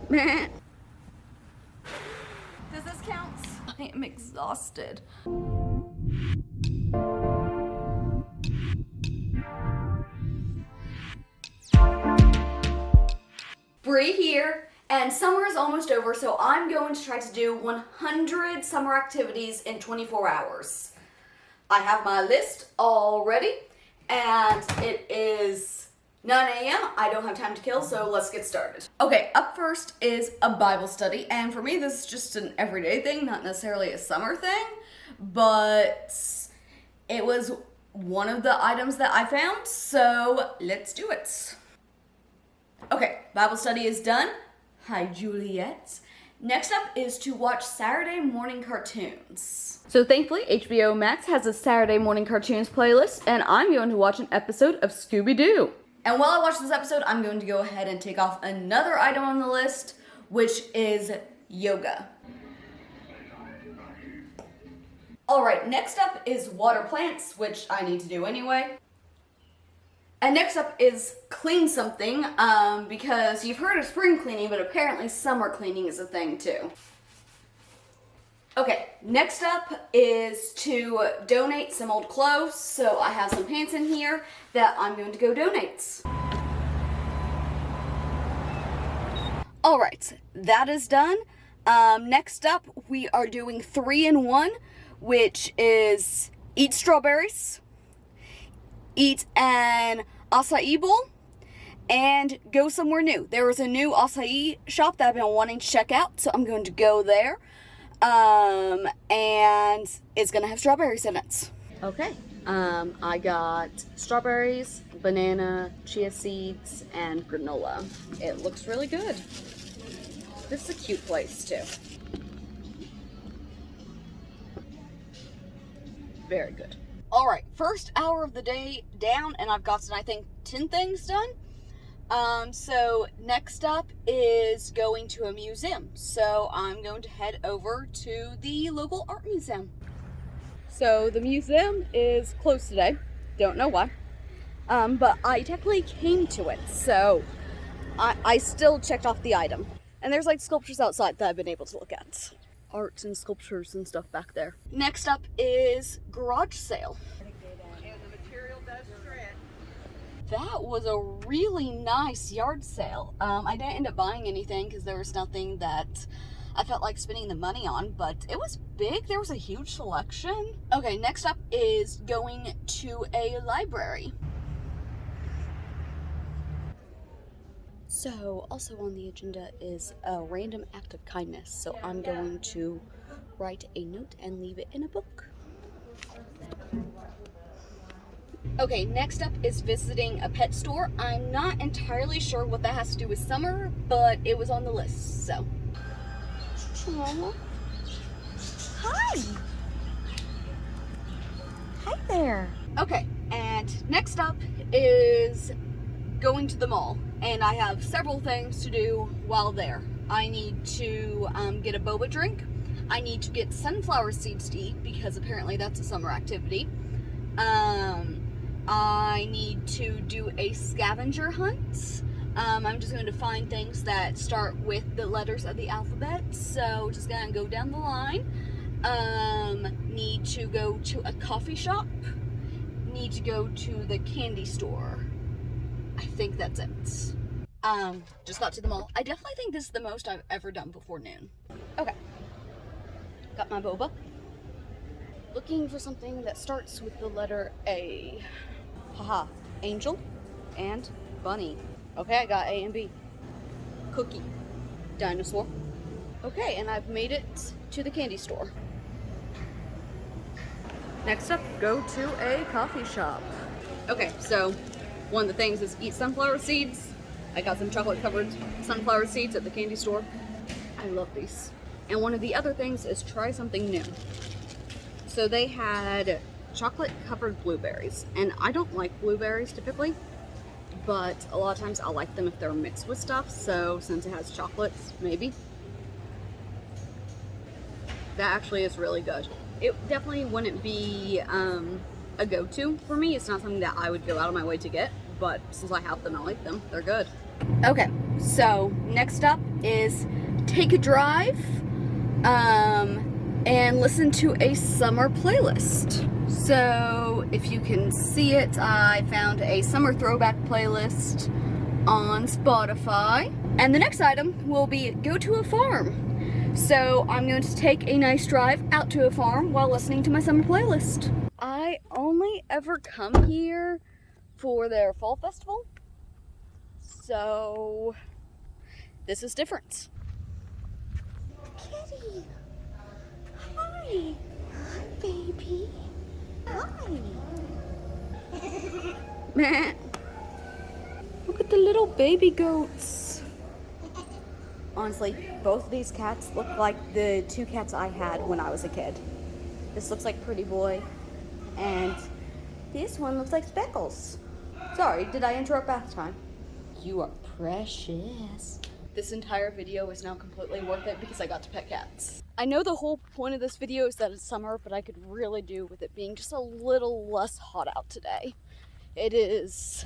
Does this count? I am exhausted. Bree here, and summer is almost over, so I'm going to try to do 100 summer activities in 24 hours. I have my list all ready, and it is 9 a.m. I don't have time to kill, so let's get started. Okay, up first is a Bible study, and for me this is just an everyday thing, not necessarily a summer thing, but it was one of the items that I found, so let's do it. Okay, Bible study is done. Hi, Juliet. Next up is to watch Saturday morning cartoons. So thankfully, HBO Max has a Saturday morning cartoons playlist, and I'm going to watch an episode of Scooby-Doo. And while I watch this episode, I'm going to go ahead and take off another item on the list, which is yoga. Alright, next up is water plants, which I need to do anyway. And next up is clean something, because you've heard of spring cleaning, but apparently summer cleaning is a thing too. Okay, next up is to donate some old clothes, so I have some pants in here that I'm going to go donate. Alright, that is done. Next up, we are doing 3-in-1, which is eat strawberries, eat an acai bowl, and go somewhere new. There is a new acai shop that I've been wanting to check out, so I'm going to go there. And it's gonna have strawberries in it. Okay, I got strawberries, banana, chia seeds, and granola. It looks really good. This is a cute place too. Very good. Alright, first hour of the day down, and I've gotten, I think, 10 things done. So next up is going to a museum. So I'm going to head over to the local art museum. So the museum is closed today. Don't know why. But I technically came to it, so I still checked off the item. And there's like sculptures outside that I've been able to look at. Arts and sculptures and stuff back there. Next up is garage sale. And the material does stretch. That was a really nice yard sale. I didn't end up buying anything because there was nothing that I felt like spending the money on, but it was big. There was a huge selection. Okay, next up is going to a library. So, also on the agenda is a random act of kindness. So I'm going to write a note and leave it in a book. Okay, next up is visiting a pet store. I'm not entirely sure what that has to do with summer, but it was on the list, so. Aww. Hi! Hi there! Okay, and next up is going to the mall, and I have several things to do while there. I need to get a boba drink. I need to get sunflower seeds to eat, because apparently that's a summer activity. I need to do a scavenger hunt. I'm just going to find things that start with the letters of the alphabet. So just gonna go down the line. Need to go to a coffee shop. Need to go to the candy store. I think that's it. Just got to the mall. I definitely think this is the most I've ever done before noon. Okay. Got my boba. Looking for something that starts with the letter A. Haha, angel and bunny. Okay, I got A and B. Cookie, dinosaur. Okay, and I've made it to the candy store. Next up, go to a coffee shop. Okay, so one of the things is eat sunflower seeds. I got some chocolate covered sunflower seeds at the candy store. I love these. And one of the other things is try something new. So they had chocolate covered blueberries, and I don't like blueberries typically, but a lot of times I like them if they're mixed with stuff. So since it has chocolates, maybe. That actually is really good. It definitely wouldn't be a go-to for me. It's not something that I would go out of my way to get, but since I have them, I like them. They're good. Okay, So next up is take a drive and listen to a summer playlist. So if you can see it, I found a summer throwback playlist on Spotify. And the next item will be go to a farm. So I'm going to take a nice drive out to a farm while listening to my summer playlist. I only ever come here for their fall festival. So this is different. Kitty. Hi. Hi, baby. Hi. Meh. Look at the little baby goats. Honestly, both of these cats look like the two cats I had when I was a kid. This looks like Pretty Boy, and this one looks like Speckles. Sorry, did I interrupt bath time? You are precious. This entire video is now completely worth it because I got to pet cats. I know the whole point of this video is that it's summer, but I could really do with it being just a little less hot out today. It is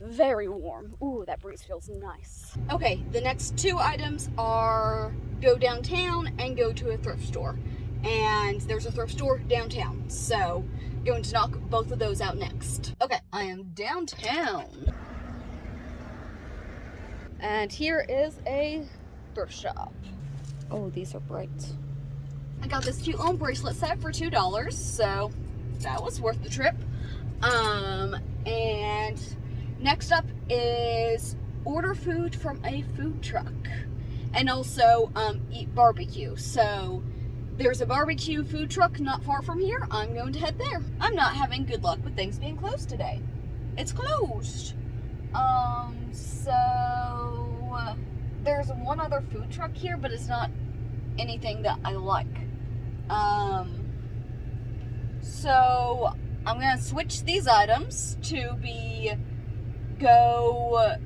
very warm. Ooh, that breeze feels nice. Okay, the next two items are go downtown and go to a thrift store. And there's a thrift store downtown, so going to knock both of those out next. Okay, I am downtown. And here is a thrift shop. Oh, these are bright. I got this cute little bracelet set for $2, so that was worth the trip. And next up is order food from a food truck. And also eat barbecue. So there's a barbecue food truck not far from here. I'm going to head there. I'm not having good luck with things being closed today. It's closed. So there's one other food truck here, but it's not anything that I like. So I'm gonna switch these items to go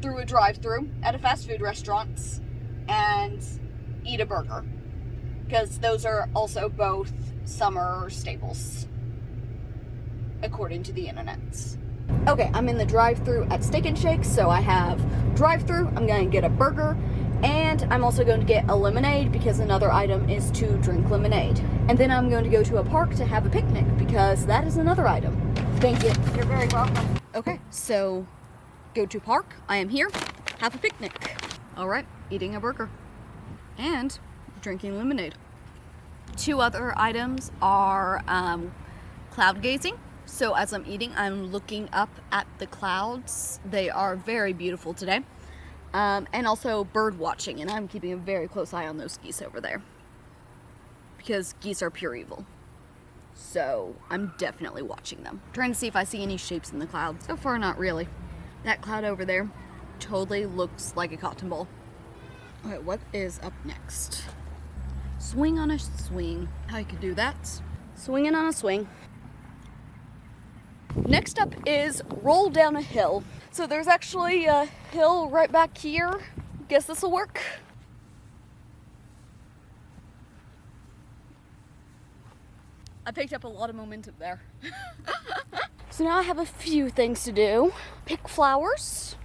through a drive-through at a fast food restaurant and eat a burger, because those are also both summer staples according to the internet. Okay, I'm in the drive-thru at Steak and Shake, so I have drive-thru, I'm going to get a burger, and I'm also going to get a lemonade because another item is to drink lemonade. And then I'm going to go to a park to have a picnic because that is another item. Thank you. You're very welcome. Okay, so go to park, I am here, have a picnic. All right, eating a burger and drinking lemonade. Two other items are cloud gazing. So as I'm eating, I'm looking up at the clouds. They are very beautiful today. And also bird watching, and I'm keeping a very close eye on those geese over there. Because geese are pure evil. So I'm definitely watching them. Trying to see if I see any shapes in the clouds. So far, not really. That cloud over there totally looks like a cotton ball. Okay, what is up next? Swing on a swing. I could do that. Swinging on a swing. Next up is roll down a hill. So there's actually a hill right back here. Guess this will work. I picked up a lot of momentum there. So now I have a few things to do. Pick flowers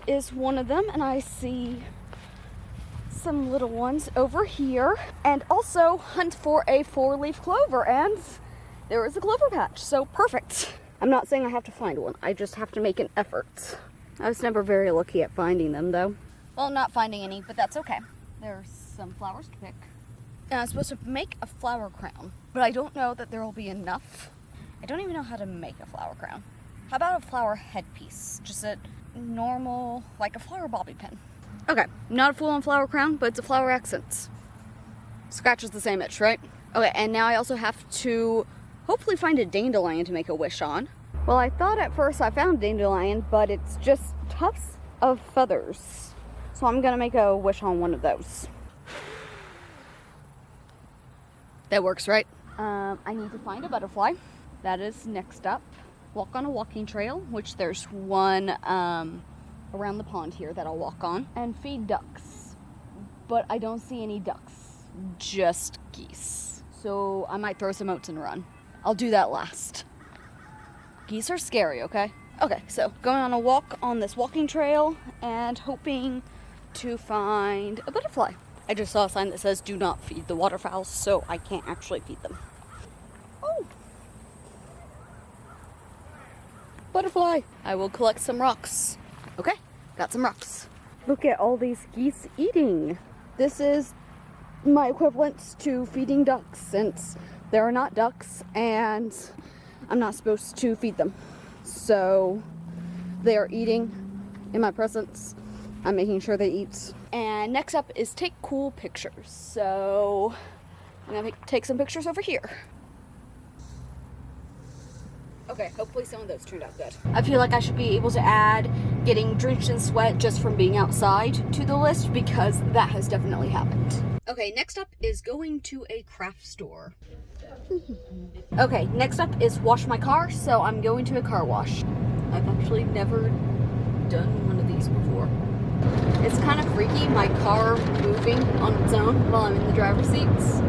is one of them, and I see some little ones over here. And also hunt for a 4-leaf clover, and there is a clover patch, so perfect. I'm not saying I have to find one, I just have to make an effort. I was never very lucky at finding them though. Well, not finding any, but that's okay. There's some flowers to pick. And I'm supposed to make a flower crown, but I don't know that there will be enough. I don't even know how to make a flower crown. How about a flower headpiece? Just a normal, like a flower bobby pin. Okay, not a full-on flower crown, but it's a flower accent. Scratch is the same itch, right? Okay, and now I also have to hopefully find a dandelion to make a wish on. Well, I thought at first I found dandelion, but it's just tufts of feathers. So I'm gonna make a wish on one of those. That works, right? I need to find a butterfly. That is next up. Walk on a walking trail, which there's one around the pond here that I'll walk on. And feed ducks. But I don't see any ducks, just geese. So I might throw some oats and run. I'll do that last. Geese are scary, okay? Okay, so going on a walk on this walking trail and hoping to find a butterfly. I just saw a sign that says do not feed the waterfowls, so I can't actually feed them. Oh! Butterfly! I will collect some rocks. Okay, got some rocks. Look at all these geese eating. This is my equivalent to feeding ducks, since there are not ducks and I'm not supposed to feed them. So they are eating in my presence. I'm making sure they eat. And next up is take cool pictures. So I'm gonna take some pictures over here. Okay, hopefully some of those turned out good. I feel like I should be able to add getting drenched in sweat just from being outside to the list, because that has definitely happened. Okay, next up is going to a craft store. Okay, next up is wash my car, so I'm going to a car wash. I've actually never done one of these before. It's kind of freaky, my car moving on its own while I'm in the driver's seats,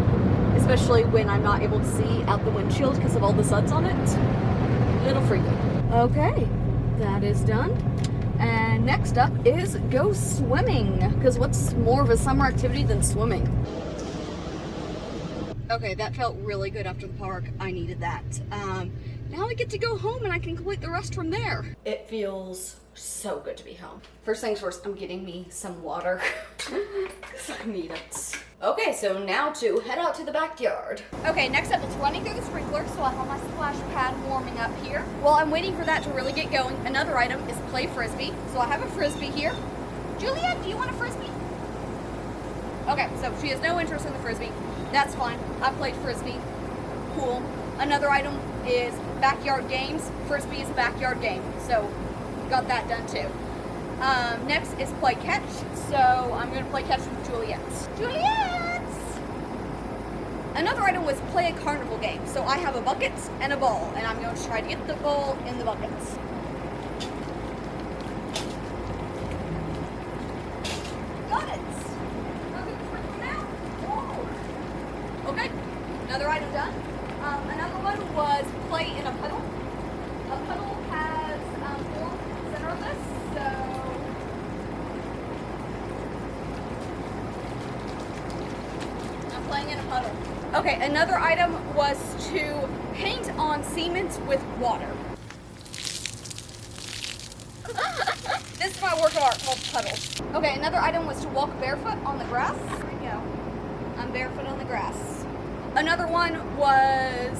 especially when I'm not able to see out the windshield because of all the suds on it. A little freaky. Okay, that is done. And next up is go swimming, because what's more of a summer activity than swimming? Okay, that felt really good after the park. I needed that. Now I get to go home and I can complete the rest from there. It feels so good to be home. First things first, I'm getting me some water because I need it. Okay, so now to head out to the backyard. Okay, next up is running through the sprinkler, so I have my splash pad warming up here. While I'm waiting for that to really get going, another item is play Frisbee. So I have a Frisbee here. Juliet, do you want a Frisbee? Okay, so she has no interest in the Frisbee. That's fine. I played Frisbee. Cool. Another item is backyard games. Frisbee is a backyard game, so got that done too. Next is play catch, so I'm going to play catch with Juliet. Juliet! Another item was play a carnival game, so I have a bucket and a ball, and I'm going to try to get the ball in the bucket. Got it! Okay, another item done. Another one was play in a puddle. A puddle has formed in the center of this, so I'm playing in a puddle. Okay, another item was to paint on cement with water. This is my work of art called Puddle. Okay, another item was to walk barefoot on the grass. There we go. I'm barefoot on the grass. Another one was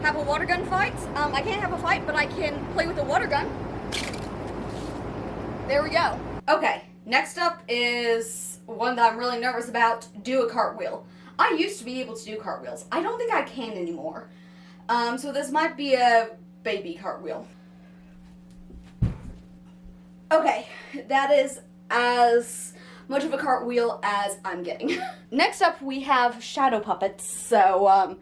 have a water gun fight. I can't have a fight, but I can play with a water gun. There we go. Okay, next up is one that I'm really nervous about, do a cartwheel. I used to be able to do cartwheels. I don't think I can anymore. So this might be a baby cartwheel. Okay, that is as much of a cartwheel as I'm getting. Next up, we have shadow puppets. So,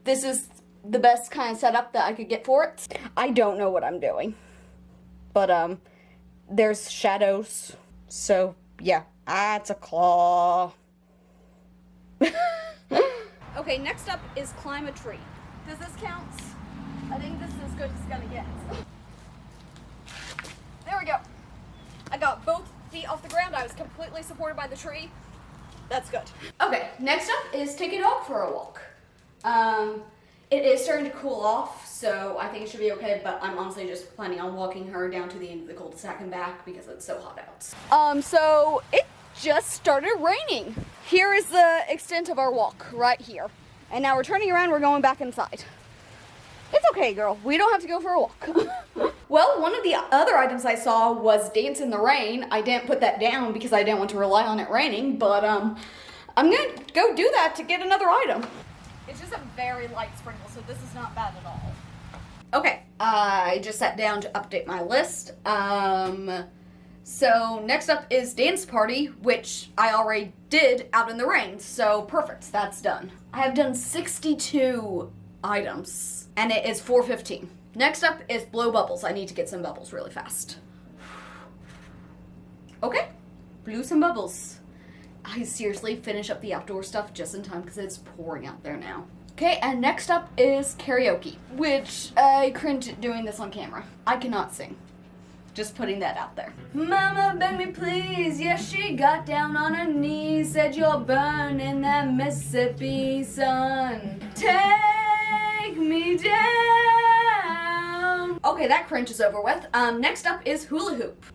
this is the best kind of setup that I could get for it. I don't know what I'm doing. But, there's shadows. So, yeah. Ah, it's a claw. Okay, next up is climb a tree. Does this count? I think this is as good as it's gonna get. There we go. I got both feet off the ground. I was completely supported by the tree. That's good. Okay, next up is take a dog for a walk. It is starting to cool off, so I think it should be okay, but I'm honestly just planning on walking her down to the end of the cul-de-sac and back because it's so hot out. So it just started raining. Here is the extent of our walk, right here. And now we're turning around, we're going back inside. It's okay, girl. We don't have to go for a walk. Well, one of the other items I saw was dance in the rain. I didn't put that down because I didn't want to rely on it raining, but I'm gonna go do that to get another item. It's just a very light sprinkle, so this is not bad at all. Okay, I just sat down to update my list. So next up is dance party, which I already did out in the rain, so perfect, that's done. I have done 62 items, and it is 4:15. Next up is blow bubbles. I need to get some bubbles really fast. Okay, blew some bubbles. I seriously finish up the outdoor stuff just in time because it's pouring out there now. Okay, and next up is karaoke, which I cringe at doing this on camera. I cannot sing. Just putting that out there. Mama, beg me please. Yes, she got down on her knees. Said you're burning that Mississippi sun. Take me down. Okay, that cringe is over with. Next up is hula hoop.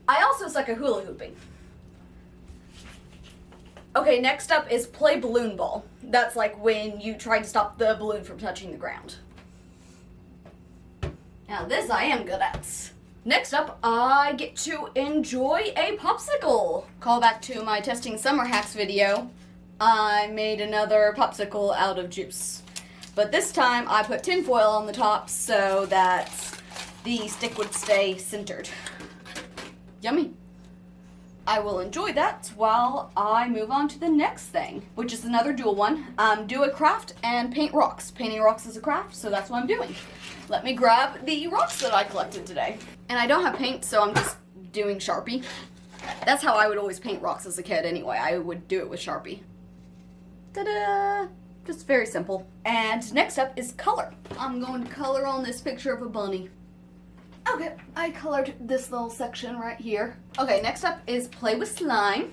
I also suck at hula hooping. Okay, next up is play balloon ball. That's like when you try to stop the balloon from touching the ground. Now this I am good at. Next up, I get to enjoy a popsicle. Call back to my testing summer hacks video. I made another popsicle out of juice. But this time I put tin foil on the top so that the stick would stay centered. Yummy. I will enjoy that while I move on to the next thing, which is another dual one. Do a craft and paint rocks. Painting rocks is a craft, so that's what I'm doing. Let me grab the rocks that I collected today. And I don't have paint, so I'm just doing Sharpie. That's how I would always paint rocks as a kid anyway. I would do it with Sharpie. Ta-da! Just very simple. And next up is color. I'm going to color on this picture of a bunny. Okay, I colored this little section right here. Okay, next up is play with slime.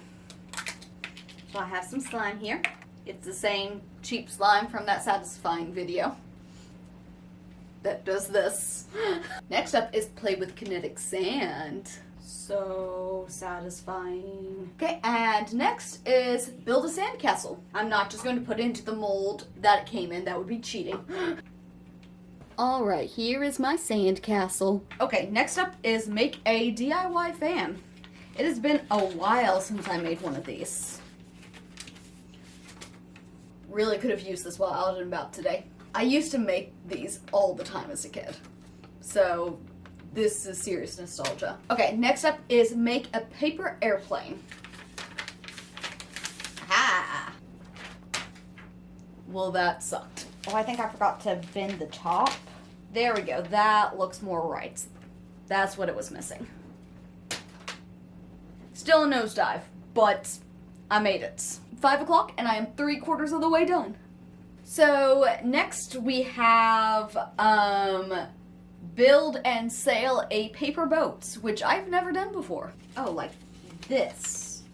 So I have some slime here. It's the same cheap slime from that satisfying video that does this. Next up is play with kinetic sand. So satisfying. Okay, and next is build a sandcastle. I'm not just going to put it into the mold that it came in. That would be cheating. Alright, here is my sandcastle. Okay, next up is make a DIY fan. It has been a while since I made one of these. Really could have used this while out and about today. I used to make these all the time as a kid. So, this is serious nostalgia. Okay, next up is make a paper airplane. Ha! Well, that sucked. Oh, I think I forgot to bend the top. There we go. That looks more right. That's what it was missing. Still a nosedive, but I made it. 5 o'clock and I am 3/4 of the way done. So next we have build and sail a paper boat, which I've never done before. Oh, like this.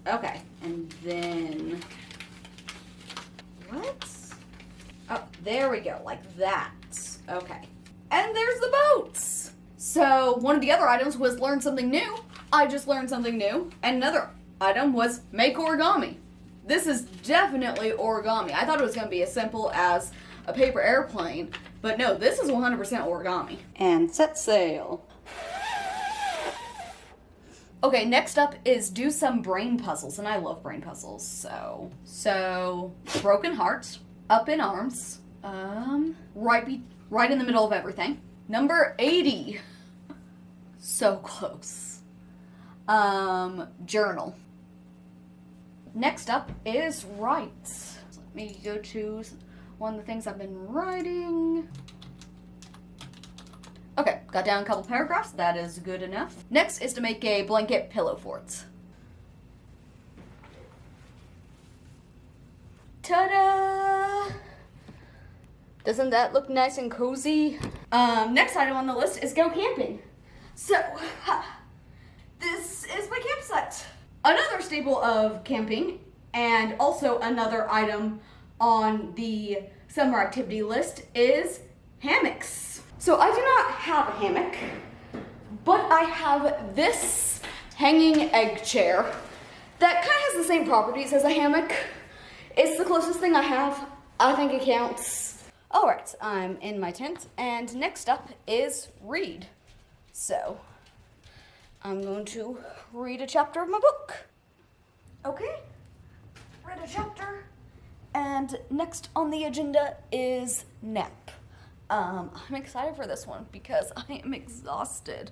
Okay, and then what? Oh, there we go, like that. Okay. And there's the boats! So, one of the other items was learn something new. I just learned something new. And another item was make origami. This is definitely origami. I thought it was going to be as simple as a paper airplane. But no, this is 100% origami. And set sail. Okay, next up is do some brain puzzles. And I love brain puzzles, So, broken heart, up in arms, right in the middle of everything. Number 80. So close. Journal. Next up is write. Let me go to one of the things I've been writing. Okay, got down a couple paragraphs. That is good enough. Next is to make a blanket pillow fort. Ta-da! Doesn't that look nice and cozy? Next item on the list is go camping. So, this is my campsite. Another staple of camping, and also another item on the summer activity list, is hammocks. So I do not have a hammock, but I have this hanging egg chair that kind of has the same properties as a hammock. It's the closest thing I have. I think it counts. Alright, I'm in my tent, and next up is read. So, I'm going to read a chapter of my book. Okay, read a chapter, and next on the agenda is nap. I'm excited for this one because I am exhausted.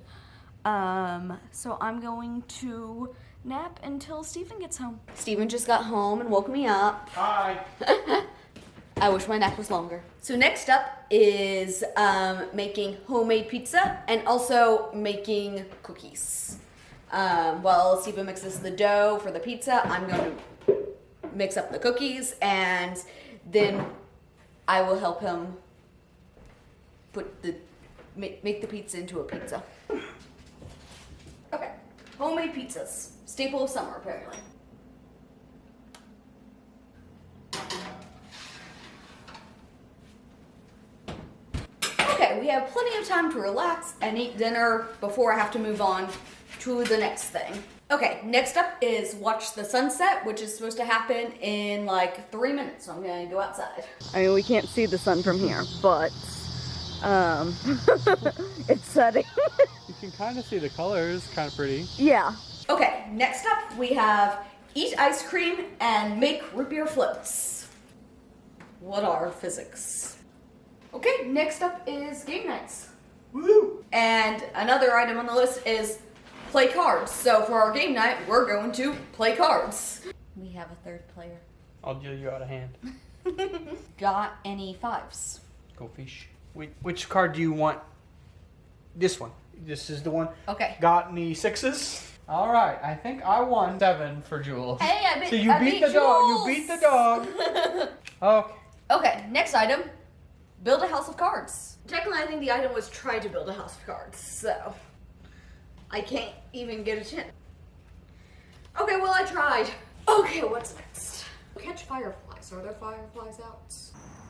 So I'm going to nap until Steven gets home. Steven just got home and woke me up. Hi. I wish my nap was longer. So next up is making homemade pizza and also making cookies. While Steven mixes the dough for the pizza, I'm going to mix up the cookies, and then I will help him make the pizza into a pizza. Okay, homemade pizzas, staple of summer apparently. Okay, we have plenty of time to relax and eat dinner before I have to move on to the next thing. Okay, next up is watch the sunset, which is supposed to happen in like 3 minutes. So I'm gonna go outside. I mean, we can't see the sun from here, but it's setting. You can kind of see the colors, kind of pretty. Yeah. Okay, next up we have eat ice cream and make root beer floats. What are physics? Okay, next up is game nights. Woo! And another item on the list is play cards. So for our game night, we're going to play cards. We have a third player. I'll deal you out of hand. Got any fives? Go fish. Which card do you want? This one. This is the one. Okay. Got any sixes? All right. I think I won 7 for Jules. Hey, I beat So you beat the dog. You beat the dog. Okay. Okay, next item. Build a house of cards. Technically, I think the item was try to build a house of cards, so I can't even get a 10. Okay, well, I tried. Okay, what's next? Catch fireflies. Are there fireflies out?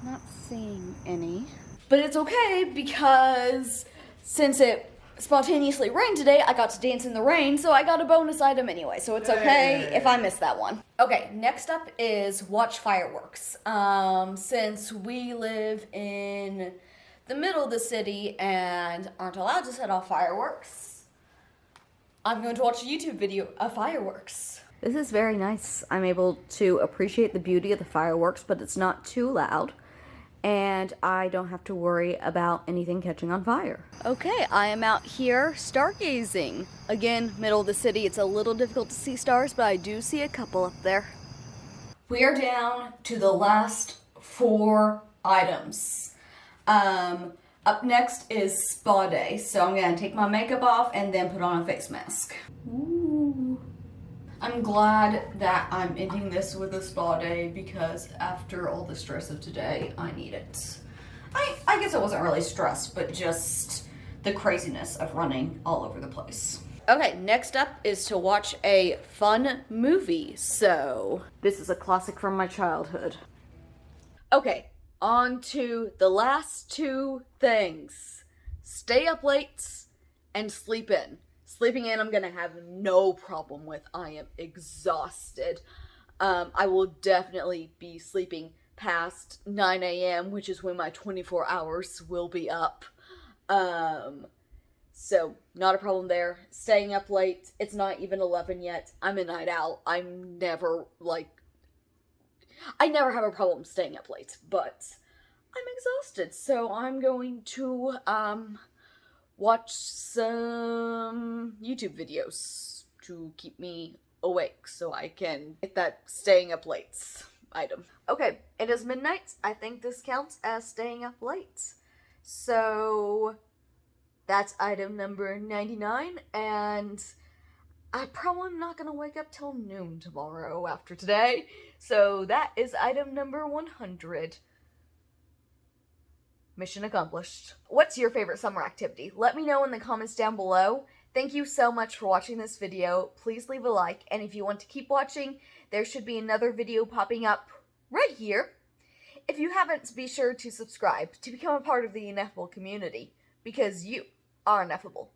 Not seeing any. But it's okay because since it spontaneously rained today, I got to dance in the rain, so I got a bonus item anyway, so it's okay if I miss that one. Okay, next up is watch fireworks. Since we live in the middle of the city and aren't allowed to set off fireworks, I'm going to watch a YouTube video of fireworks. This is very nice. I'm able to appreciate the beauty of the fireworks, but it's not too loud. And I don't have to worry about anything catching on fire. Okay, I am out here stargazing. Again, middle of the city, it's a little difficult to see stars, but I do see a couple up there. We are down to the last 4 items. Up next is spa day, so I'm gonna take my makeup off and then put on a face mask. Ooh. I'm glad that I'm ending this with a spa day because after all the stress of today, I need it. I guess I wasn't really stressed, but just the craziness of running all over the place. Okay, next up is to watch a fun movie. So, this is a classic from my childhood. Okay, on to the last 2 things. Stay up late and sleep in. Sleeping in, I'm gonna have no problem with. I am exhausted. I will definitely be sleeping past 9 a.m., which is when my 24 hours will be up. So, not a problem there. Staying up late, it's not even 11 yet. I'm a night owl. I never have a problem staying up late, but I'm exhausted, so I'm going to, watch some YouTube videos to keep me awake so I can get that staying up late item. Okay, it is midnight. I think this counts as staying up late. So that's item number 99, and I probably am not going to wake up till noon tomorrow after today. So that is item number 100. Mission accomplished. What's your favorite summer activity? Let me know in the comments down below. Thank you so much for watching this video. Please leave a like, and if you want to keep watching, there should be another video popping up right here. If you haven't, be sure to subscribe to become a part of the Ineffable community, because you are ineffable.